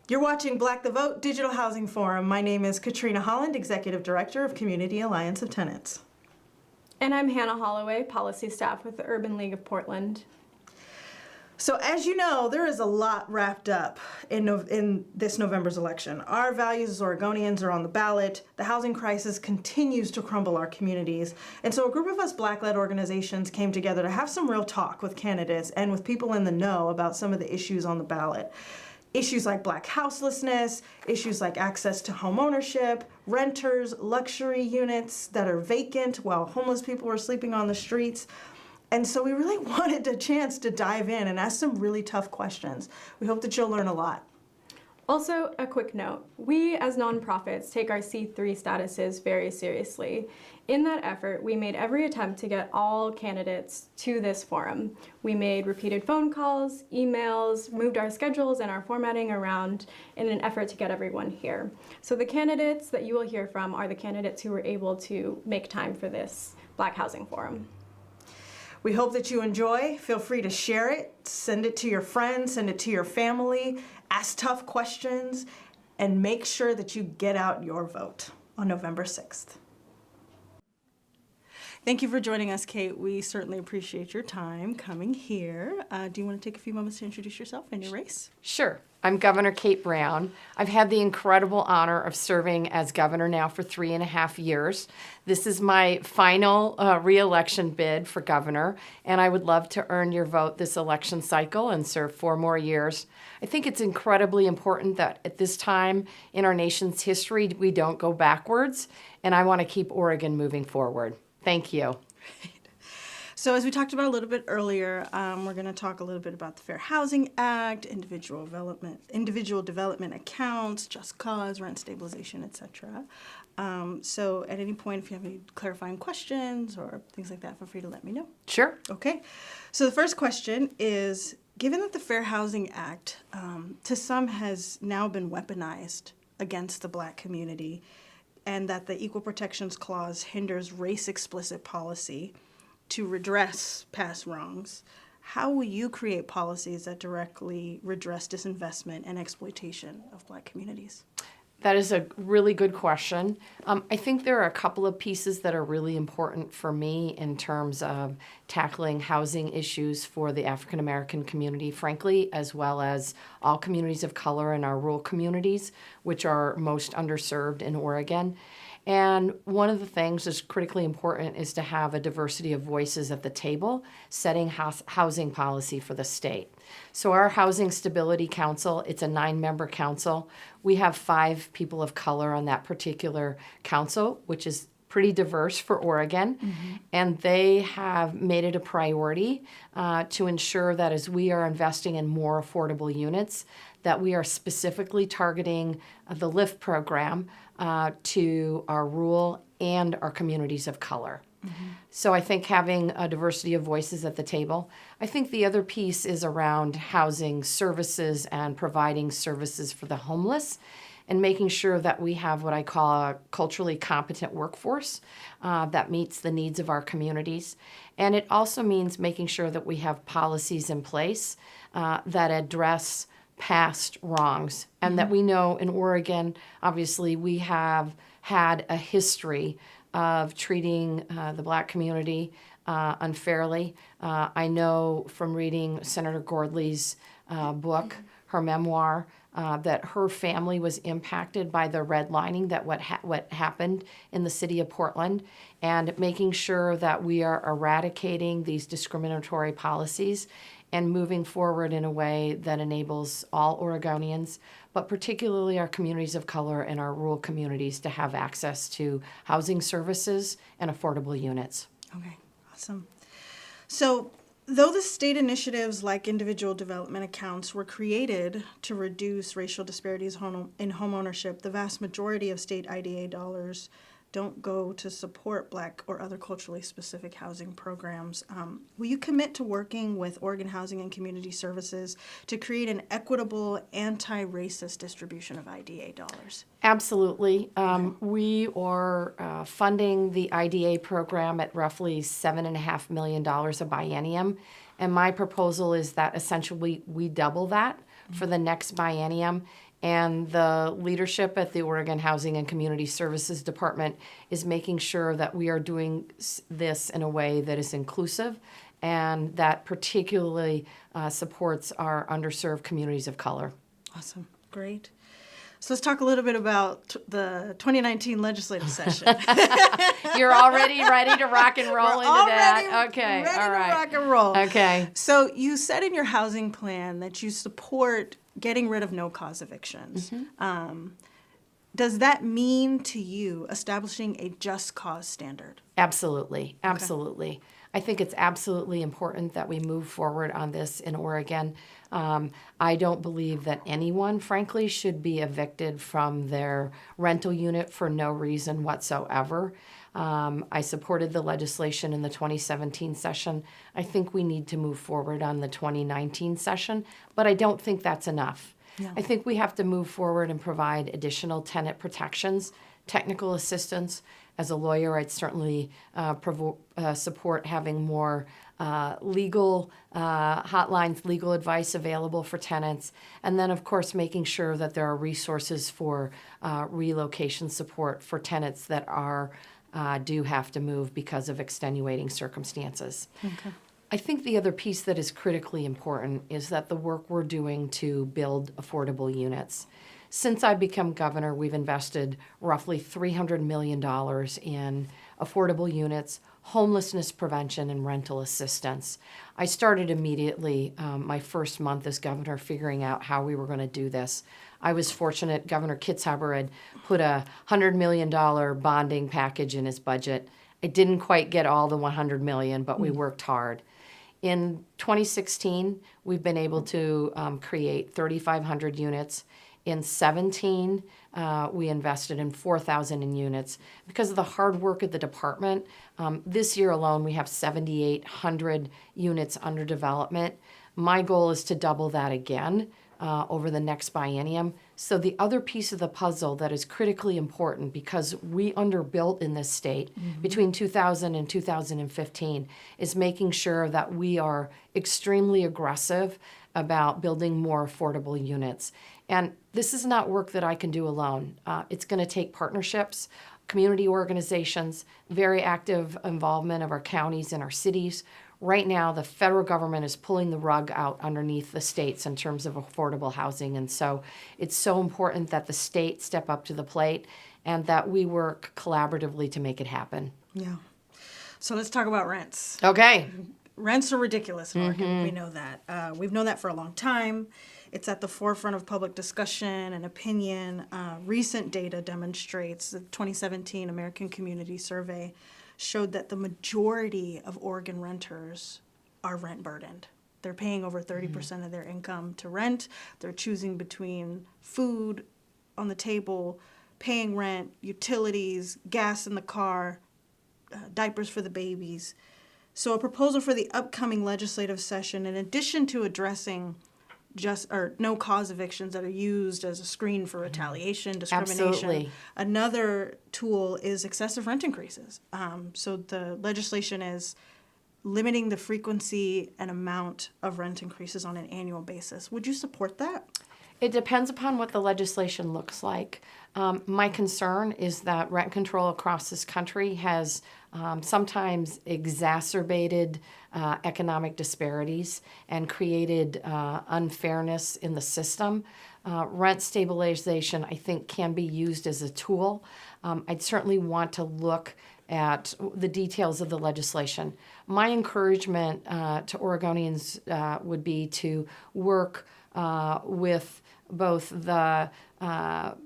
You're watching Black the Vote Digital Housing Forum. My name is Katrina Holland, Executive Director of Community Alliance of Tenants. And I'm Hannah Holloway, Policy Staff with the Urban League of Portland. So as you know, there is a lot wrapped up in this November's election. Our values as Oregonians are on the ballot. The housing crisis continues to crumble our communities. And so a group of us Black-led organizations came together to have some real talk with candidates and with people in the know about some of the issues on the ballot. Issues like Black houselessness, issues like access to home ownership, renters, luxury units that are vacant while homeless people are sleeping on the streets. And so we really wanted a chance to dive in and ask some really tough questions. We hope that you'll learn a lot. Also, a quick note, we as nonprofits take our C3 statuses very seriously. In that effort, we made every attempt to get all candidates to this forum. We made repeated phone calls, emails, moved our schedules and our formatting around in an effort to get everyone here. So the candidates that you will hear from are the candidates who were able to make time for this Black Housing Forum. We hope that you enjoy. Feel free to share it, send it to your friends, send it to your family, ask tough questions, and make sure that you get out your vote on November 6th. Thank you for joining us, Kate. We certainly appreciate your time coming here. Do you want to take a few moments to introduce yourself and your race? Sure. I'm Governor Kate Brown. I've had the incredible honor of serving as governor now for 3.5 years. This is my final re-election bid for governor, and I would love to earn your vote this election cycle and serve 4 more years. I think it's incredibly important that at this time in our nation's history, we don't go backwards, and I want to keep Oregon moving forward. Thank you. So as we talked about a little bit earlier, we're going to talk a little bit about the Fair Housing Act, individual development accounts, just cause, rent stabilization, etc. So at any point, if you have any clarifying questions or things like that, feel free to let me know. Sure. Okay. So the first question is, given that the Fair Housing Act to some has now been weaponized against the Black community, and that the Equal Protections Clause hinders race-explicit policy to redress past wrongs, how will you create policies that directly redress disinvestment and exploitation of Black communities? That is a really good question. I think there are a couple of pieces that are really important for me in terms of tackling housing issues for the African American community, frankly, as well as all communities of color in our rural communities, which are most underserved in Oregon. And one of the things that's critically important is to have a diversity of voices at the table, setting housing policy for the state. So our Housing Stability Council, it's a 9-member council. We have 5 people of color on that particular council, which is pretty diverse for Oregon. Mm-hmm. And they have made it a priority to ensure that as we are investing in more affordable units, that we are specifically targeting the LIFT program to our rural and our communities of color. Mm-hmm. So I think having a diversity of voices at the table. I think the other piece is around housing services and providing services for the homeless and making sure that we have what I call a culturally competent workforce that meets the needs of our communities. And it also means making sure that we have policies in place that address past wrongs, and mm-hmm. that we know in Oregon, obviously, we have had a history of treating the Black community unfairly. I know from reading Senator Gordley's book, her memoir, that her family was impacted by the redlining, that what happened in the city of Portland, and making sure that we are eradicating these discriminatory policies and moving forward in a way that enables all Oregonians, but particularly our communities of color and our rural communities, to have access to housing services and affordable units. Okay, awesome. So though the state initiatives like individual development accounts were created to reduce racial disparities in home ownership, the vast majority of state IDA dollars don't go to support Black or other culturally specific housing programs. Will you commit to working with Oregon Housing and Community Services to create an equitable, anti-racist distribution of IDA dollars? Absolutely. We are funding the IDA program at roughly $7.5 million a biennium, and my proposal is that essentially we double that for the next biennium. And the leadership at the Oregon Housing and Community Services Department is making sure that we are doing this in a way that is inclusive and that particularly supports our underserved communities of color. Awesome. Great. So let's talk a little bit about the 2019 legislative session. You're already ready to rock and roll into that? Okay, ready all right. to rock and roll. Okay. So you said in your housing plan that you support getting rid of no-cause evictions. Does that mean to you establishing a just cause standard? Absolutely, absolutely. I think it's absolutely important that we move forward on this in Oregon. I don't believe that anyone, frankly, should be evicted from their rental unit for no reason whatsoever. I supported the legislation in the 2017 session. I think we need to move forward on the 2019 session, but I don't think that's enough. Yeah. I think we have to move forward and provide additional tenant protections, technical assistance. As a lawyer, I'd certainly support having more legal hotlines, legal advice available for tenants, and then, of course, making sure that there are resources for relocation support for tenants that are do have to move because of extenuating circumstances. Okay. I think the other piece that is critically important is that the work we're doing to build affordable units. Since I've become governor, we've invested roughly $300 million in affordable units, homelessness prevention, and rental assistance. I started immediately my first month as governor figuring out how we were going to do this. I was fortunate Governor Kitzhaber had put a $100 million bonding package in his budget. I didn't quite get all the $100 million, but we worked hard. In 2016, we've been able to create 3,500 units. In 17, we invested in 4,000 in units. Because of the hard work of the department, this year alone, we have 7,800 units under development. My goal is to double that again over the next biennium. So the other piece of the puzzle that is critically important, because we underbuilt in this state between 2000 and 2015, is making sure that we are extremely aggressive about building more affordable units. And this is not work that I can do alone. It's going to take partnerships, community organizations, very active involvement of our counties and our cities. Right now, the federal government is pulling the rug out underneath the states in terms of affordable housing. And so it's so important that the state step up to the plate and that we work collaboratively to make it happen. Yeah. So let's talk about rents. Okay. Rents are ridiculous in Oregon. We know that. We've known that for a long time. It's at the forefront of public discussion and opinion. Recent data demonstrates the 2017 American Community Survey showed that the majority of Oregon renters are rent burdened. They're paying over 30% of their income to rent. They're choosing between food on the table, paying rent, utilities, gas in the car, diapers for the babies. So a proposal for the upcoming legislative session, in addition to addressing no-cause evictions that are used as a screen for retaliation, discrimination. Absolutely. Another tool is excessive rent increases. So the legislation is limiting the frequency and amount of rent increases on an annual basis. Would you support that? It depends upon what the legislation looks like. My concern is that rent control across this country has sometimes exacerbated economic disparities and created unfairness in the system. Rent stabilization, I think, can be used as a tool. I'd certainly want to look at the details of the legislation. My encouragement to Oregonians would be to work with both the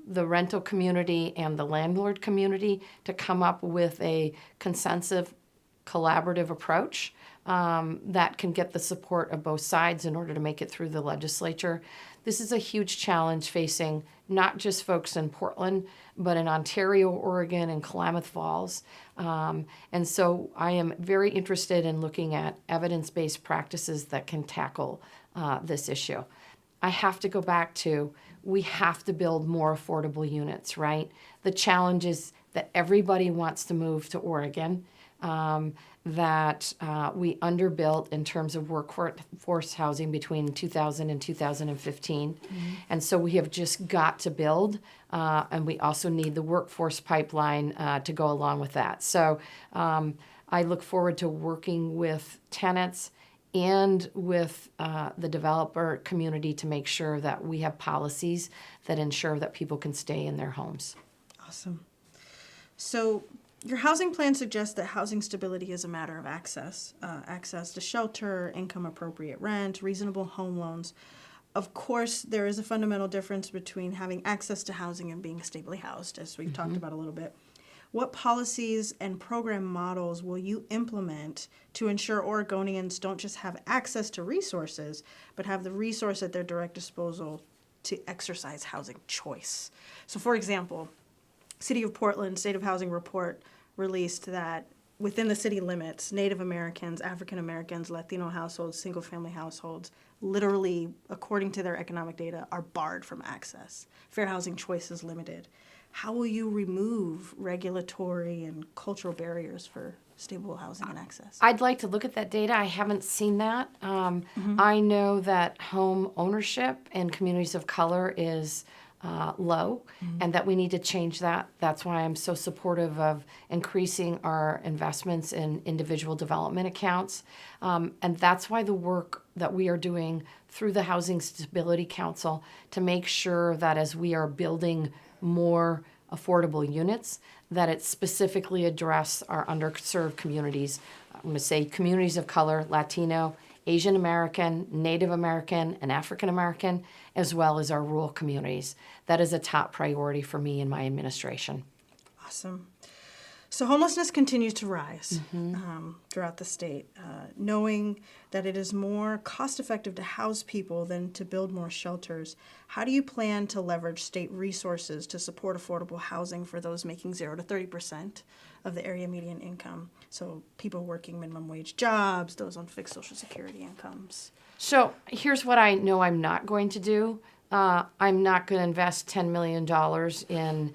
rental community and the landlord community to come up with a consensus, collaborative approach that can get the support of both sides in order to make it through the legislature. This is a huge challenge facing not just folks in Portland, but in Ontario, Oregon, and Klamath Falls. And so I am very interested in looking at evidence-based practices that can tackle this issue. I have to go back to, we have to build more affordable units, right? The challenge is that everybody wants to move to Oregon. that we underbuilt in terms of workforce housing between 2000 and 2015. And so we have just got to build, and we also need the workforce pipeline to go along with that. So I look forward to working with tenants and with the developer community to make sure that we have policies that ensure that people can stay in their homes. Awesome. So your housing plan suggests that housing stability is a matter of access to shelter, income appropriate rent, reasonable home loans. Of course, there is a fundamental difference between having access to housing and being stably housed, as we've talked about a little bit. What policies and program models will you implement to ensure Oregonians don't just have access to resources, but have the resource at their direct disposal to exercise housing choice? So, for example, City of Portland State of Housing Report released that within the city limits, Native Americans, African Americans, Latino households, single-family households, literally, according to their economic data, are barred from access. Fair housing choice is limited. How will you remove regulatory and cultural barriers for stable housing and access? I'd like to look at that data. I haven't seen that. I know that home ownership in communities of color is low, and that we need to change that. That's why I'm so supportive of increasing our investments in individual development accounts. And that's why the work that we are doing through the Housing Stability Council to make sure that as we are building more affordable units, that it specifically address our underserved communities. I'm going to say communities of color, Latino, Asian American, Native American, and African American, as well as our rural communities. That is a top priority for me in my administration. Awesome. So homelessness continues to rise throughout the state. Knowing that it is more cost-effective to house people than to build more shelters, how do you plan to leverage state resources to support affordable housing for those making 0 to 30% of the area median income? So people working minimum wage jobs, those on fixed Social Security incomes. So here's what I know I'm not going to do. I'm not going to invest $10 million in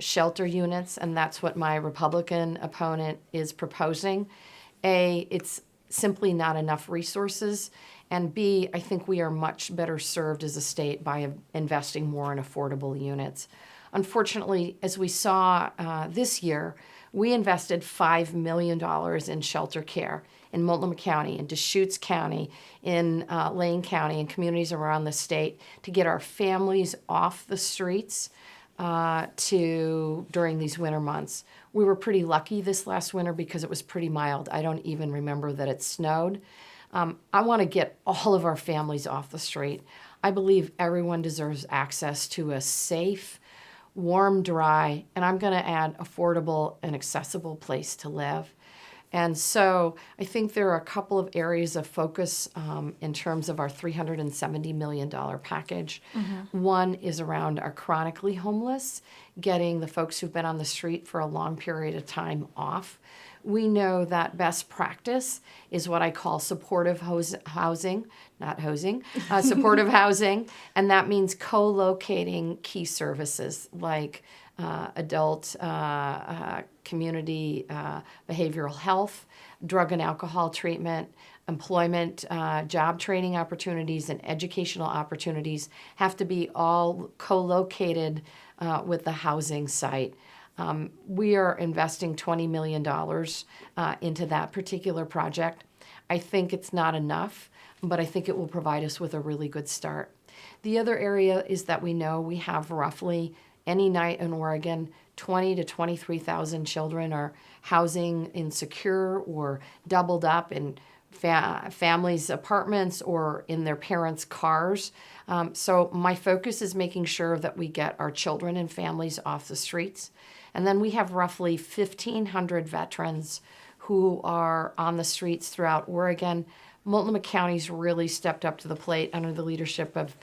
shelter units, and that's what my Republican opponent is proposing. A, it's simply not enough resources, and B, I think we are much better served as a state by investing more in affordable units. Unfortunately, as we saw this year, we invested $5 million in shelter care in Multnomah County, in Deschutes County, in Lane County, and communities around the state to get our families off the streets during these winter months. We were pretty lucky this last winter because it was pretty mild. I don't even remember that it snowed. I want to get all of our families off the street. I believe everyone deserves access to a safe, warm, dry, and I'm going to add affordable and accessible place to live. And so I think there are a couple of areas of focus in terms of our $370 million package. One is around our chronically homeless, getting the folks who've been on the street for a long period of time off. We know that best practice is what I call supportive housing, not hosing, supportive housing, and that means co-locating key services like adult community behavioral health, drug and alcohol treatment, employment, job training opportunities, and educational opportunities have to be all co-located with the housing site. We are investing $20 million into that particular project. I think it's not enough, but I think it will provide us with a really good start. The other area is that we know we have roughly any night in Oregon, 20 to 23,000 children are housing insecure or doubled up in families' apartments or in their parents' cars. So my focus is making sure that we get our children and families off the streets. And then we have roughly 1,500 veterans who are on the streets throughout Oregon. Multnomah County's really stepped up to the plate under the leadership of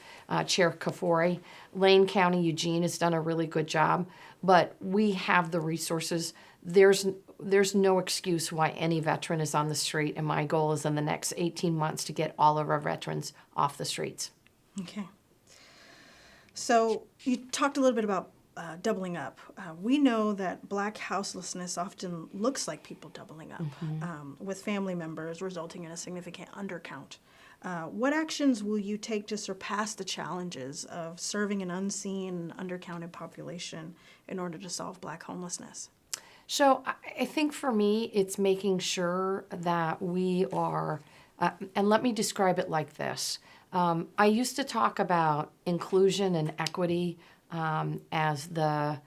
Chair Kafori. Lane County, Eugene has done a really good job, but we have the resources. There's no excuse why any veteran is on the street, and my goal is in the next 18 months to get all of our veterans off the streets. Okay. So you talked a little bit about doubling up. We know that Black houselessness often looks like people doubling up, with family members resulting in a significant undercount. What actions will you take to surpass the challenges of serving an unseen, undercounted population in order to solve Black homelessness? So I think for me, it's making sure that we are, and let me describe it like this. I used to talk about inclusion and equity as the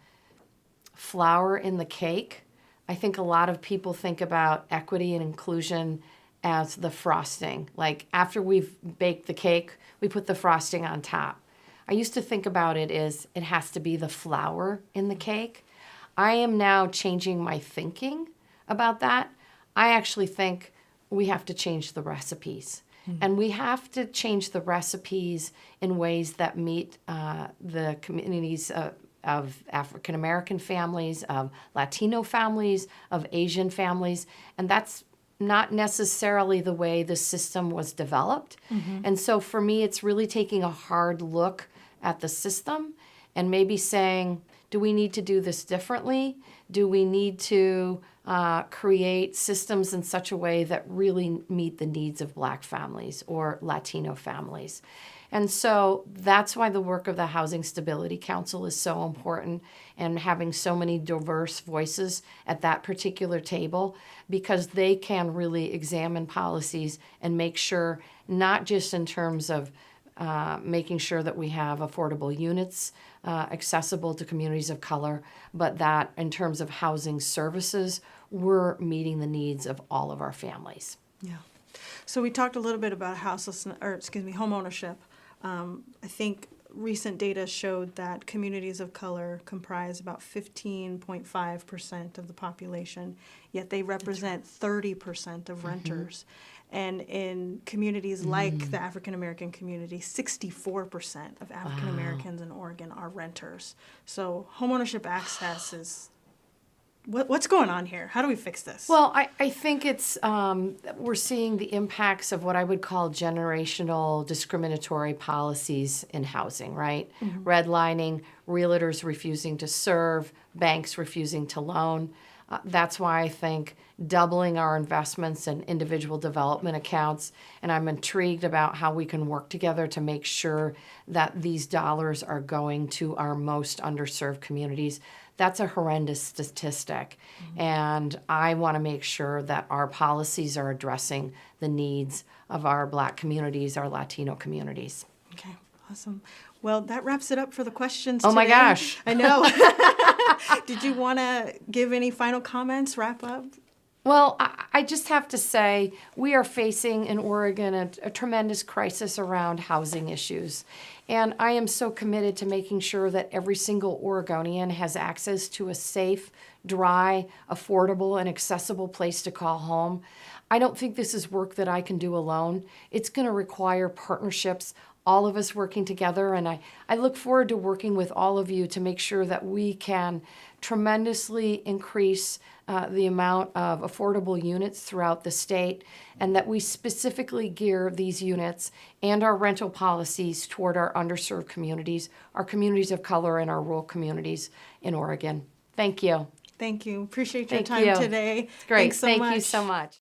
flour in the cake. I think a lot of people think about equity and inclusion as the frosting. Like after we've baked the cake, we put the frosting on top. I used to think about it as it has to be the flour in the cake. I am now changing my thinking about that. I actually think we have to change the recipes. And we have to change the recipes in ways that meet the communities of African American families, of Latino families, of Asian families. And that's not necessarily the way the system was developed. And so for me, it's really taking a hard look at the system and maybe saying, do we need to do this differently? Do we need to create systems in such a way that really meet the needs of Black families or Latino families? And so that's why the work of the Housing Stability Council is so important, and having so many diverse voices at that particular table, because they can really examine policies and make sure, not just in terms of making sure that we have affordable units accessible to communities of color, but that in terms of housing services, we're meeting the needs of all of our families. Yeah. So we talked a little bit about home ownership. I think recent data showed that communities of color comprise about 15.5% of the population, yet they represent 30% of renters. And in communities like the African American community, 64% of African Americans in Oregon are renters. So homeownership access is, what's going on here? How do we fix this? Well, I think it's, we're seeing the impacts of what I would call generational discriminatory policies in housing, right? Redlining, realtors refusing to serve, banks refusing to loan. That's why I think doubling our investments in individual development accounts, and I'm intrigued about how we can work together to make sure that these dollars are going to our most underserved communities. That's a horrendous statistic, and I want to make sure that our policies are addressing the needs of our Black communities, our Latino communities. Okay, awesome. Well, that wraps it up for the questions Oh today. my gosh. I know. Did you want to give any final comments, wrap up? Well, I just have to say we are facing in Oregon a tremendous crisis around housing issues. And I am so committed to making sure that every single Oregonian has access to a safe, dry, affordable, and accessible place to call home. I don't think this is work that I can do alone. It's going to require partnerships, all of us working together, and I look forward to working with all of you to make sure that we can tremendously increase the amount of affordable units throughout the state, and that we specifically gear these units and our rental policies toward our underserved communities, our communities of color, and our rural communities in Oregon. Thank you. Thank you. Appreciate your Thank time you. today. Great. Thanks so Thank much. you so much.